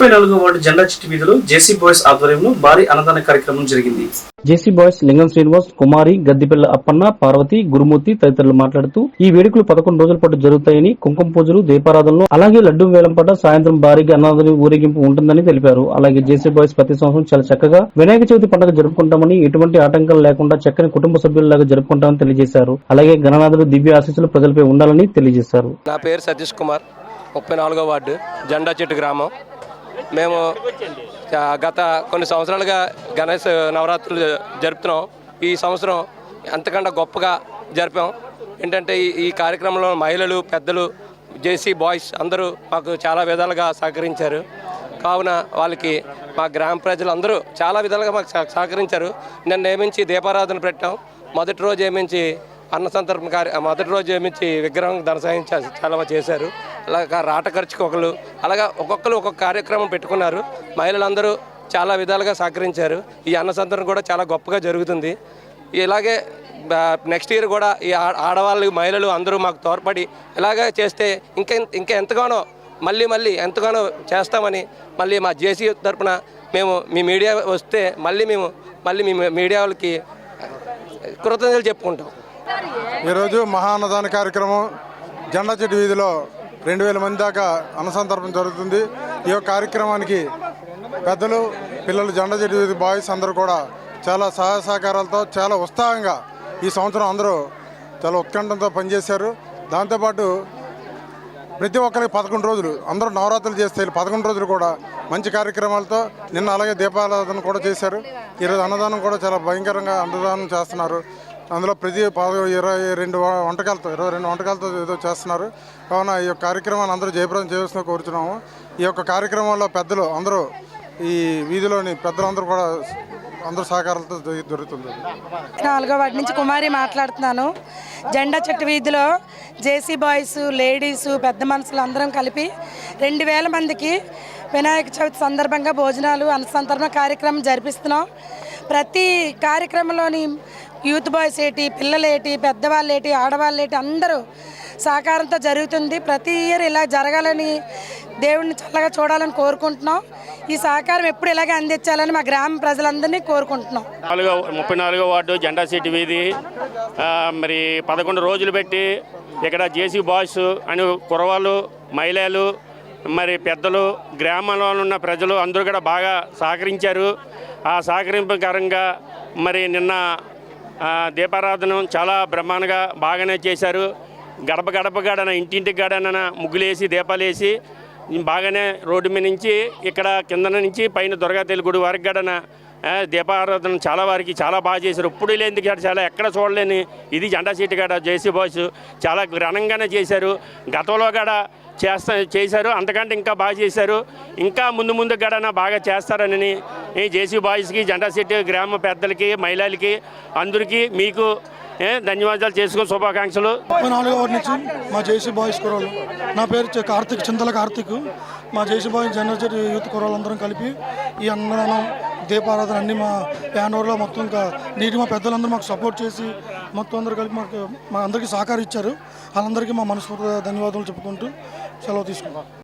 34వ ward జెండా చిట్టి వీధిలో జేసీ బాయ్స్ ఆధ్వర్యంలో భారీ అన్నదాన కార్యక్రమం జరిగింది. జేసీ బాయ్స్ లింగం శ్రీనివాస్, కుమారి, గద్దిపిల్ల అప్పన్న, పార్వతి, గురుమూర్తి తదితరులు మాట్లాడుతూ ఈ వేడుకలు 11 రోజుల పాటు జరుగుతాయని, కుంకుమ పూజలు, దీపారాధనలు అలాగే లడ్డూ వేలం పాట, సాయంత్రం భారీగా అన్నదాన ఊరేగింపు ఉంటుందని తెలిపారు. అలాగే జేసీ బాయ్స్ ప్రతి సంవత్సరం చాలా చక్కగా వినాయక చవితి పండుగ జరుపుకుంటామని, ఎటువంటి ఆటంకాలు లేకుండా చక్కని కుటుంబ సభ్యులలాగా జరుపుకుంటామని తెలియజేశారు. అలాగే గణనాథుడు దివ్య ఆశీస్సులు ప్రజలపై ఉండాలని తెలియజేశారు. నా పేరు సతీష్ కుమార్, 34వ వార్డు జెండా చెట్టు గ్రామం. మేము గత కొన్ని సంవత్సరాలుగా గణేష్ నవరాత్రులు జరుపుతున్నాం. ఈ సంవత్సరం అంతకన్నా గొప్పగా జరిపాం. ఏంటంటే ఈ కార్యక్రమంలో మహిళలు, పెద్దలు, జేసీ బాయ్స్ అందరూ మాకు చాలా విధాలుగా సహకరించారు. కావున వాళ్ళకి మా గ్రామ ప్రజలు అందరూ చాలా విధాలుగా మాకు సహకరించారు. నిన్న ఏమించి దీపారాధన పెట్టాం. మొదటి రోజు ఏమించి అన్న సంతర్పణ మొదటి రోజు ఏమించి విగ్రహం ధన సాయం చాలా చేశారు. అలాగా రాట ఖర్చుకి ఒకరు, అలాగా ఒక్కొక్కరు ఒక్కొక్క కార్యక్రమం పెట్టుకున్నారు. మహిళలందరూ చాలా విధాలుగా సహకరించారు. ఈ అన్న సంతర్పణ కూడా చాలా గొప్పగా జరుగుతుంది. ఇలాగే నెక్స్ట్ ఇయర్ కూడా ఈ ఆడవాళ్ళు, మహిళలు అందరూ మాకు తోడ్పడి ఇలాగే చేస్తే ఇంకా ఎంతగానో మళ్ళీ ఎంతగానో చేస్తామని మళ్ళీ మా జేసీ తరపున మేము మీ మీడియా వస్తే మళ్ళీ మీ మీడియా వాళ్ళకి కృతజ్ఞతలు చెప్పుకుంటాం. ఈరోజు మహాన్నదాన కార్యక్రమం జెండా చెట్టు వీధిలో 2000 మంది దాకా అన్నసంతర్పణ జరుగుతుంది. ఈ యొక్క కార్యక్రమానికి పెద్దలు, పిల్లలు, జెండా చెట్టు వీధి బాయ్స్ అందరూ కూడా చాలా సహాయ సహకారాలతో చాలా ఉత్సాహంగా ఈ సంవత్సరం అందరూ చాలా ఉత్కంఠంతో పనిచేశారు. దాంతోపాటు ప్రతి ఒక్కరికి 11 రోజులు అందరూ నవరాత్రులు చేస్తే 11 రోజులు కూడా మంచి కార్యక్రమాలతో నిన్న అలాగే దీపారాధన కూడా చేశారు. ఈరోజు అన్నదానం కూడా చాలా భయంకరంగా అన్నదానం చేస్తున్నారు. అందులో ప్రతి 22 వంటకాలతో ఏదో చేస్తున్నారు. కావున ఈ యొక్క కార్యక్రమాన్ని అందరూ జయప్రదం చేయవలసిన కోరుతున్నాము. ఈ యొక్క కార్యక్రమంలో పెద్దలు అందరూ, ఈ వీధిలోని పెద్దలందరూ కూడా అందరూ సహకారాలతో దొరుకుతుంది. 4వ వార్డు నుంచి కుమారి మాట్లాడుతున్నాను. జెండా చెట్టు వీధిలో జేసీ బాయ్స్, లేడీసు, పెద్ద మనుషులు అందరం కలిపి 2000 మందికి వినాయక చవితి సందర్భంగా భోజనాలు, అన్నసంతర్పణ కార్యక్రమం జరిపిస్తున్నాం. ప్రతి కార్యక్రమంలోని యూత్ బాయ్స్ ఏంటి, పిల్లలేటి, పెద్దవాళ్ళేటి, ఆడవాళ్ళేటి అందరూ సహకారంతో జరుగుతుంది. ప్రతి ఇయర్ ఇలా జరగాలని, దేవుడిని చల్లగా చూడాలని కోరుకుంటున్నాం. ఈ సహకారం ఎప్పుడు ఇలాగే అందించాలని మా గ్రామ ప్రజలందరినీ కోరుకుంటున్నాం. 34వ వార్డు జెండా సిటీ వీధి మరి 11 రోజులు పెట్టి ఇక్కడ జేసీ బాయ్స్ అని కురవాళ్ళు, మహిళలు, మరి పెద్దలు, గ్రామంలో ఉన్న ప్రజలు అందరూ కూడా బాగా సహకరించారు. ఆ సహకరింపకరంగా మరి నిన్న దీపారాధన చాలా బ్రహ్మాండంగా బాగానే చేశారు. గడప గడన ఇంటింటికి గడన ముగ్గులేసి దీపాలేసి బాగానే రోడ్డు మీద నుంచి ఇక్కడ కింద నుంచి పైన దుర్గా తల్లి గుడి వరకు గడన దీపారాధన చాలా వారికి చాలా బాగా చేశారు. ఇప్పుడు లేని చాలా ఎక్కడ చూడలేని ఇది జెండా సీటు గడ జేసీ బాయ్స్ చాలా ఘనంగానే చేశారు. గతంలో కూడా చేశారు, అంతకంటే ఇంకా బాగా చేశారు. ఇంకా ముందు గడన బాగా చేస్తారని జేసీ బాయ్స్కి, జెండా సిటీ గ్రామ పెద్దలకి, మహిళలకి అందరికీ మీకు ధన్యవాదాలు చేసుకుని శుభాకాంక్షలు. 34వ వార్డు నుంచి మా జేసీ బాయ్స్ కుర్రాళ్ళు, నా పేరు కార్తిక్, చింతల కార్తిక్. మా జేసీ బాయ్స్ జెండా సిటీ యూత్ కుర్రాళ్ళందరం కలిపి ఈ అన్నదానం, దీపారాధన అన్నీ మా యానూరులో మొత్తం ఇంకా నీటి మా పెద్దలందరూ మాకు సపోర్ట్ చేసి మొత్తం అందరూ కలిపి మా అందరికీ సహకరించారు. వాళ్ళందరికీ మా మనస్ఫూర్తిగా ధన్యవాదాలు చెప్పుకుంటూ సెలవు తీసుకున్నాం.